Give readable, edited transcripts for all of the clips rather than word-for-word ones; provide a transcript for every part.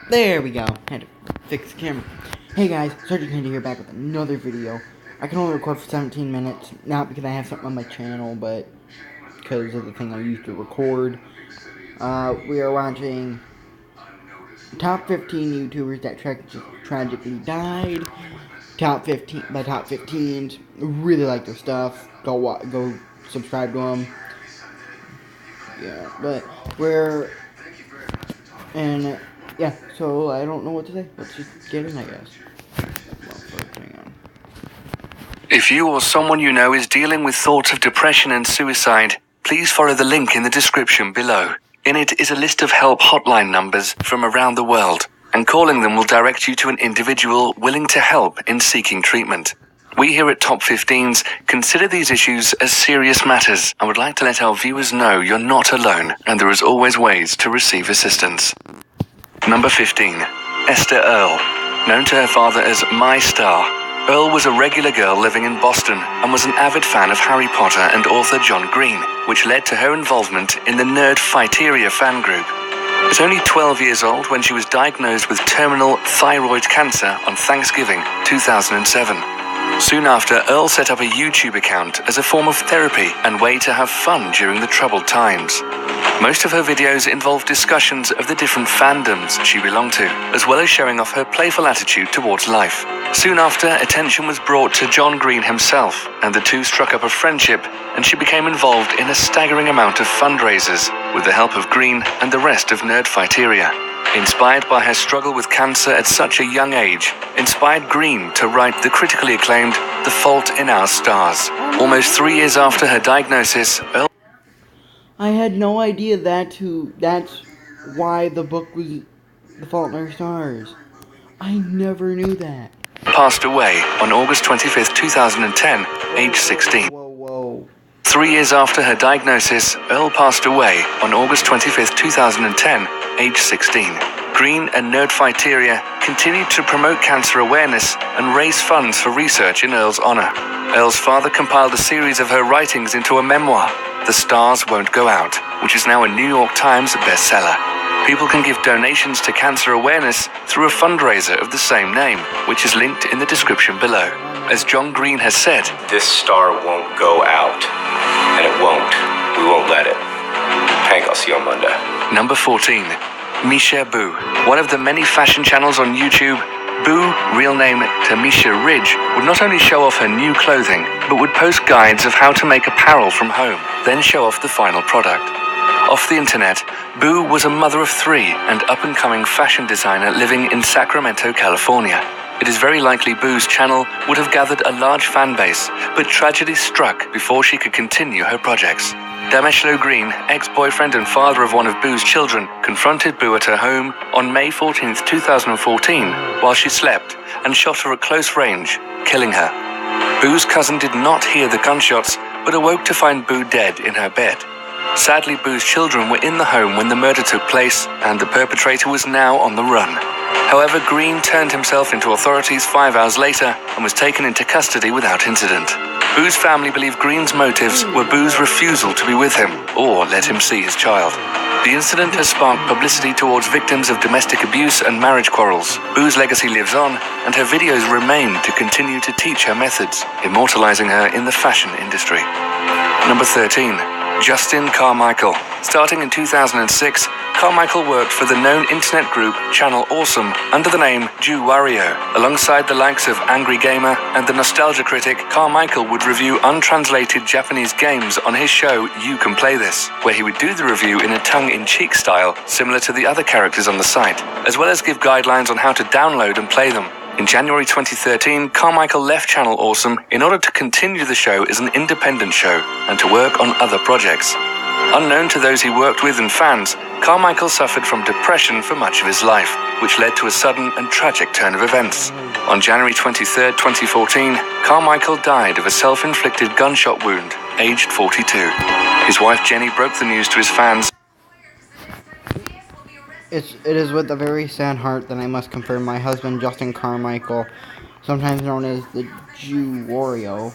There we go. Had to fix the camera. Hey guys, tragically here back with another video. I can only record for 17 minutes, not because I have something on my channel, but because of the thing I used to record. We are watching top 15 YouTubers that tragically died. Top 15 by top 15s. Really like their stuff. Go subscribe to them. Yeah, but yeah, so I don't know what to say. Let's just get in, I guess. If you or someone you know is dealing with thoughts of depression and suicide, please follow the link in the description below. In it is a list of help hotline numbers from around the world, and calling them will direct you to an individual willing to help in seeking treatment. We here at Top 15s consider these issues as serious matters and would like to let our viewers know you're not alone and there is always ways to receive assistance. Number 15. Esther Earle. Known to her father as My Star, Earle was a regular girl living in Boston and was an avid fan of Harry Potter and author John Green, which led to her involvement in the Nerd Fighteria fan group. At only 12 years old when she was diagnosed with terminal thyroid cancer on Thanksgiving 2007. Soon after, Earle set up a YouTube account as a form of therapy and way to have fun during the troubled times. Most of her videos involve discussions of the different fandoms she belonged to, as well as showing off her playful attitude towards life. Soon after, attention was brought to John Green himself, and the two struck up a friendship, and she became involved in a staggering amount of fundraisers with the help of Green and the rest of Nerd Fighteria. Inspired by her struggle with cancer at such a young age, inspired Green to write the critically acclaimed The Fault in Our Stars. Almost 3 years after her diagnosis, Earle... I had no idea that's why the book was The Fault in Our Stars. I never knew that. Passed away on August 25th, 2010, age 16. Whoa. 3 years after her diagnosis, Earle passed away on August 25th, 2010, age 16. Green and Nerd Fighteria continued to promote cancer awareness and raise funds for research in Earle's honor. Earle's father compiled a series of her writings into a memoir, The Stars Won't Go Out, which is now a New York Times bestseller. People can give donations to cancer awareness through a fundraiser of the same name, which is linked in the description below. As John Green has said, "This star won't go out, and it won't. We won't let it. Hank, I'll see you on Monday." Number 14. Misha Boo. One of the many fashion channels on YouTube, Boo, real name Tamisha Ridge, would not only show off her new clothing, but would post guides of how to make apparel from home, then show off the final product. Off the internet, Boo was a mother of 3 and up-and-coming fashion designer living in Sacramento, California. It is very likely Boo's channel would have gathered a large fan base, but tragedy struck before she could continue her projects. Dameshlo Green, ex-boyfriend and father of one of Boo's children, confronted Boo at her home on May 14, 2014, while she slept, and shot her at close range, killing her. Boo's cousin did not hear the gunshots, but awoke to find Boo dead in her bed. Sadly, Boo's children were in the home when the murder took place, and the perpetrator was now on the run. However, Green turned himself into authorities 5 hours later and was taken into custody without incident. Boo's family believe Green's motives were Boo's refusal to be with him or let him see his child. The incident has sparked publicity towards victims of domestic abuse and marriage quarrels. Boo's legacy lives on, and her videos remain to continue to teach her methods, immortalizing her in the fashion industry. Number 13. Justin Carmichael. Starting in 2006, Carmichael worked for the known internet group Channel Awesome under the name Jew Wario. Alongside the likes of Angry Gamer and the Nostalgia Critic, Carmichael would review untranslated Japanese games on his show You Can Play This, where he would do the review in a tongue-in-cheek style similar to the other characters on the site, as well as give guidelines on how to download and play them. In January 2013, Carmichael left Channel Awesome in order to continue the show as an independent show and to work on other projects. Unknown to those he worked with and fans, Carmichael suffered from depression for much of his life, which led to a sudden and tragic turn of events. On January 23, 2014, Carmichael died of a self-inflicted gunshot wound, aged 42. His wife Jenny broke the news to his fans. It is with a very sad heart that I must confirm my husband, Justin Carmichael, sometimes known as the Jew Wario,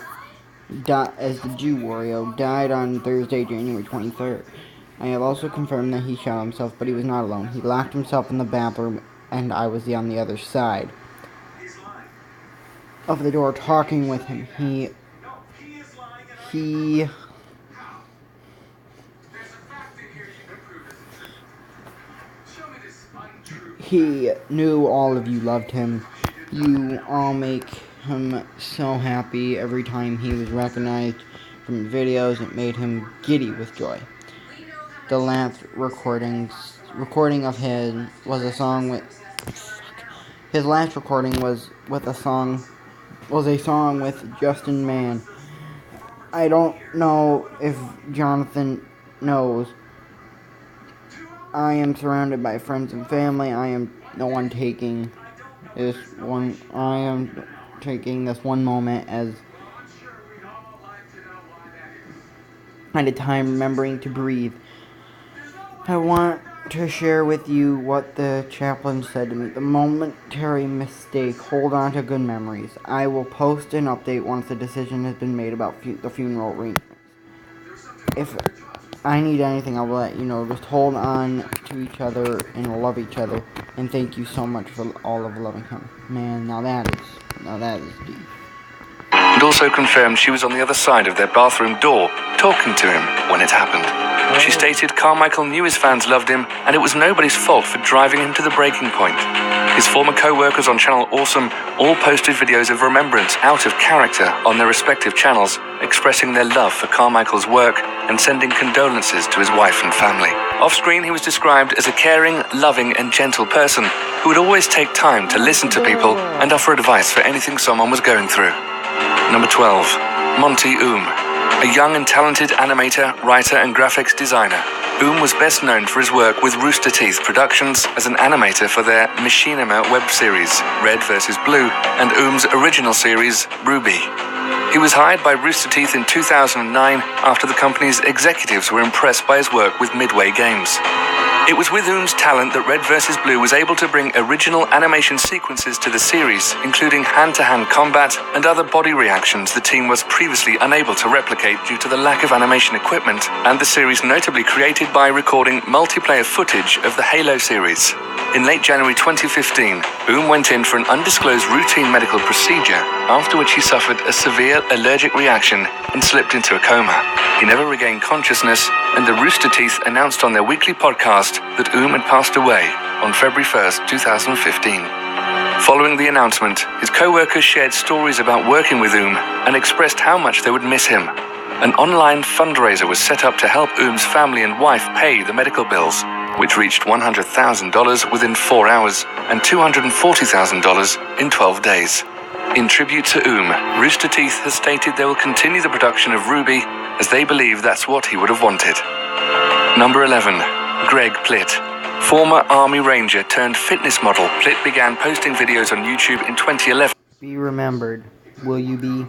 died on Thursday, January 23rd. I have also confirmed that he shot himself, but he was not alone. He locked himself in the bathroom, and I was on the other side of the door talking with him. He knew all of you loved him. You all make him so happy every time he was recognized from videos. It made him giddy with joy. The last recording of his was a song with. His last recording was a song with Justin Mann. I don't know if Jonathan knows. I am surrounded by friends and family. I am taking this one moment as at a time, remembering to breathe. I want to share with you what the chaplain said to me. The momentary mistake. Hold on to good memories. I will post an update once the decision has been made about the funeral arrangements. If I need anything, I will let you know. Just hold on to each other and love each other. And thank you so much for all of loving him. Man, now that is deep. And also confirmed she was on the other side of their bathroom door, talking to him when it happened. She stated Carmichael knew his fans loved him, and it was nobody's fault for driving him to the breaking point. His former co-workers on Channel Awesome all posted videos of remembrance out of character on their respective channels, expressing their love for Carmichael's work and sending condolences to his wife and family. Off-screen, he was described as a caring, loving, and gentle person who would always take time to listen to people and offer advice for anything someone was going through. Number 12. Monty Oom. A young and talented animator, writer, and graphics designer, Oom was best known for his work with Rooster Teeth Productions as an animator for their Machinima web series, Red vs. Blue, and Oom's original series, Ruby. He was hired by Rooster Teeth in 2009 after the company's executives were impressed by his work with Midway Games. It was with Oom's talent that Red vs. Blue was able to bring original animation sequences to the series, including hand-to-hand combat and other body reactions the team was previously unable to replicate due to the lack of animation equipment, and the series notably created by recording multiplayer footage of the Halo series. In late January 2015, Oom went in for an undisclosed routine medical procedure, after which he suffered a severe allergic reaction and slipped into a coma. He never regained consciousness, and the Rooster Teeth announced on their weekly podcast that Oom had passed away on February 1st, 2015. Following the announcement, his co-workers shared stories about working with Oom and expressed how much they would miss him. An online fundraiser was set up to help Oom's family and wife pay the medical bills, which reached $100,000 within 4 hours and $240,000 in 12 days. In tribute to Oom, Rooster Teeth has stated they will continue the production of Ruby as they believe that's what he would have wanted. Number 11. Greg Plitt. Former Army Ranger turned fitness model, Plitt began posting videos on YouTube in 2011. Be remembered. Will you be?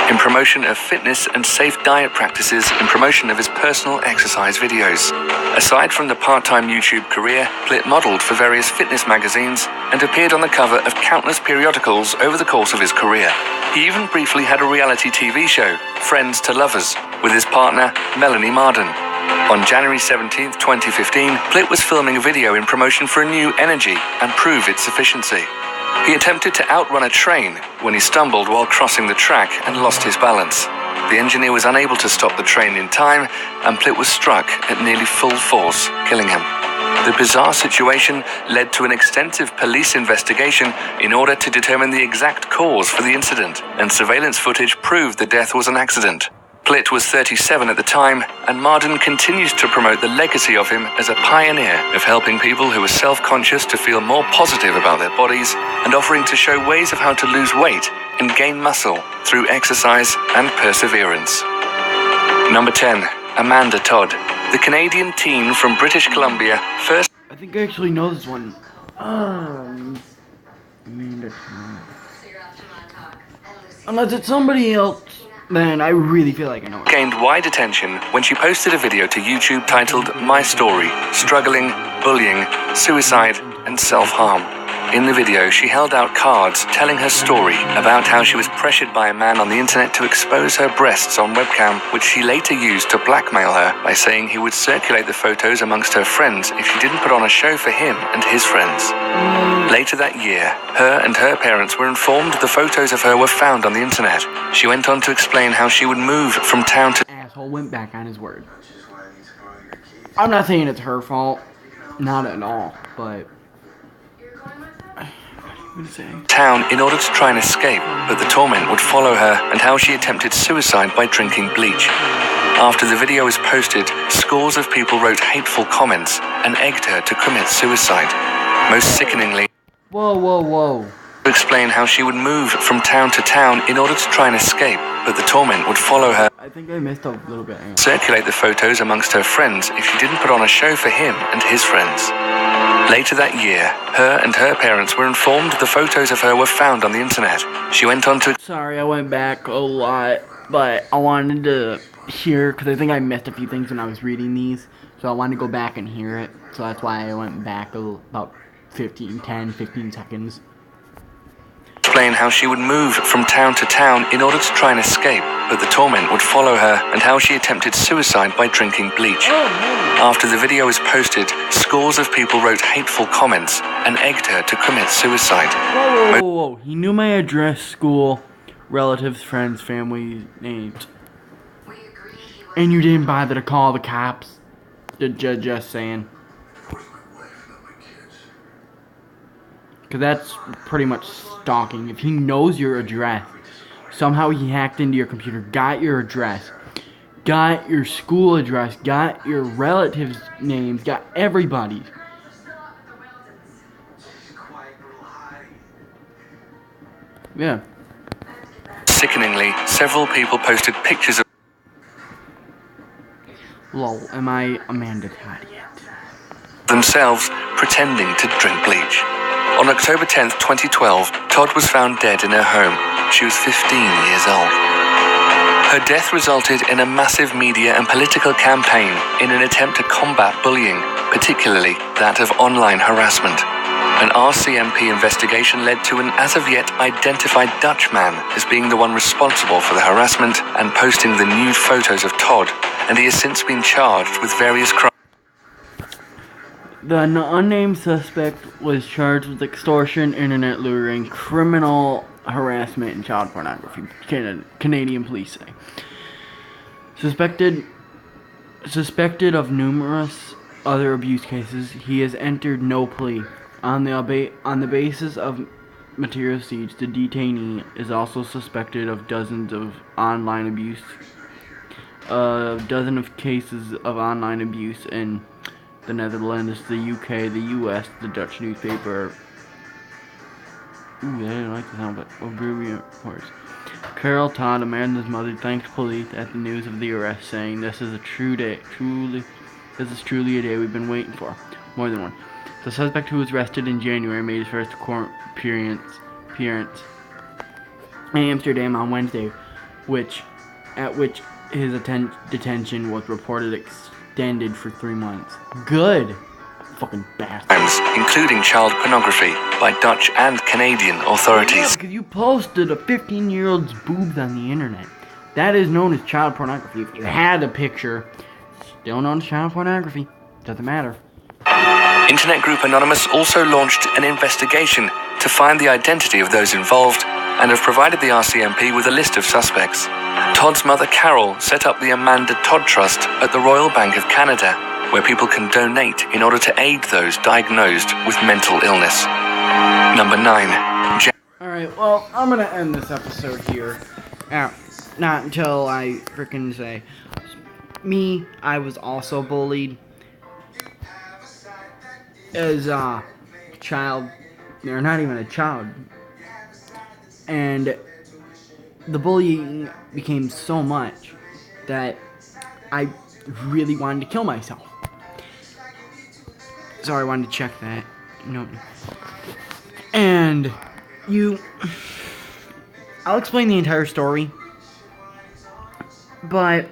In promotion of fitness and safe diet practices, in promotion of his personal exercise videos. Aside from the part-time YouTube career, Plitt modeled for various fitness magazines and appeared on the cover of countless periodicals over the course of his career. He even briefly had a reality TV show, Friends to Lovers, with his partner, Melanie Marden. On January 17, 2015, Plitt was filming a video in promotion for a new energy and prove its efficiency. He attempted to outrun a train when he stumbled while crossing the track and lost his balance. The engineer was unable to stop the train in time, and Plitt was struck at nearly full force, killing him. The bizarre situation led to an extensive police investigation in order to determine the exact cause for the incident, and surveillance footage proved the death was an accident. Plitt was 37 at the time, and Marden continues to promote the legacy of him as a pioneer of helping people who are self-conscious to feel more positive about their bodies and offering to show ways of how to lose weight and gain muscle through exercise and perseverance. Number 10. Amanda Todd. The Canadian teen from British Columbia first... I think I actually know this one. Amanda Todd. Unless it's somebody else. Man, I really feel like I know it. Gained wide attention when she posted a video to YouTube titled My Story, Struggling, Bullying, Suicide, and Self-Harm. In the video, she held out cards telling her story about how she was pressured by a man on the internet to expose her breasts on webcam, which she later used to blackmail her by saying he would circulate the photos amongst her friends if she didn't put on a show for him and his friends. Later that year, her and her parents were informed the photos of her were found on the internet. She went on to explain how she would move from town to Asshole went back on his word. I'm not saying it's her fault. Not at all, but town in order to try and escape, but the torment would follow her, and how she attempted suicide by drinking bleach. After the video was posted, scores of people wrote hateful comments and egged her to commit suicide. Most sickeningly, whoa. to explain how she would move from town to town in order to try and escape, but the torment would follow her. I think I missed a little bit. Circulate the photos amongst her friends if she didn't put on a show for him and his friends. Later that year, her and her parents were informed the photos of her were found on the internet. She went on to... Sorry, I went back a lot, but I wanted to hear, because I think I missed a few things when I was reading these, so I wanted to go back and hear it, so that's why I went back about 15 seconds. Explain how she would move from town to town in order to try and escape, but the torment would follow her, and how she attempted suicide by drinking bleach. After the video was posted, scores of people wrote hateful comments and egged her to commit suicide. Whoa. He knew my address, school, relatives, friends, family, names. And you didn't bother to call the cops? Just saying. Because that's pretty much stalking. If he knows your address, somehow he hacked into your computer, got your address, got your school address, got your relatives' names, got everybody's. Yeah. Sickeningly, several people posted pictures of Lol, am I Amanda Todd yet? themselves pretending to drink bleach. On October 10th, 2012, Todd was found dead in her home. She was 15 years old. Her death resulted in a massive media and political campaign in an attempt to combat bullying, particularly that of online harassment. An RCMP investigation led to an as-of-yet identified Dutch man as being the one responsible for the harassment and posting the nude photos of Todd, and he has since been charged with various crimes. The unnamed suspect was charged with extortion, internet luring, criminal harassment, and child pornography, Canadian police say. Suspected of numerous other abuse cases, he has entered no plea. On the basis of material seized, the detainee is also suspected of dozens of online abuse, dozen of cases of online abuse in the Netherlands, the UK, the US, the Dutch newspaper. Ooh, I didn't like the sound, but Oblivion reports. Carol Todd, Amanda's mother, thanked police at the news of the arrest, saying, "This is a truly a day we've been waiting for." More than one. The suspect, who was arrested in January, made his first court appearance in Amsterdam on Wednesday, at which his detention was reported extended for 3 months. Good. Fucking bastard. Including child pornography by Dutch and Canadian authorities. Yeah, because you posted a 15-year-old's boobs on the internet. That is known as child pornography. If you had a picture, still known as child pornography. Doesn't matter. Internet group Anonymous also launched an investigation to find the identity of those involved and have provided the RCMP with a list of suspects. Todd's mother, Carol, set up the Amanda Todd Trust at the Royal Bank of Canada, where people can donate in order to aid those diagnosed with mental illness. Number 9. Alright, well, I'm gonna end this episode here. Not until I frickin' say, I was also bullied as a child, or not even a child, and the bullying became so much that I really wanted to kill myself. Sorry, I wanted to check that. No. And I'll explain the entire story, but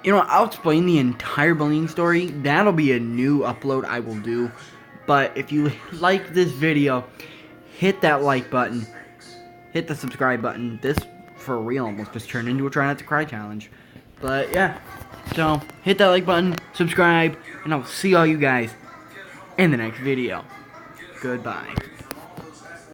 I'll explain the entire bullying story. That'll be a new upload I will do. But if you like this video, hit that like button. Hit the subscribe button. This, for real, almost just turned into a try not to cry challenge. But yeah, so hit that like button, subscribe, and I'll see all you guys in the next video. Goodbye.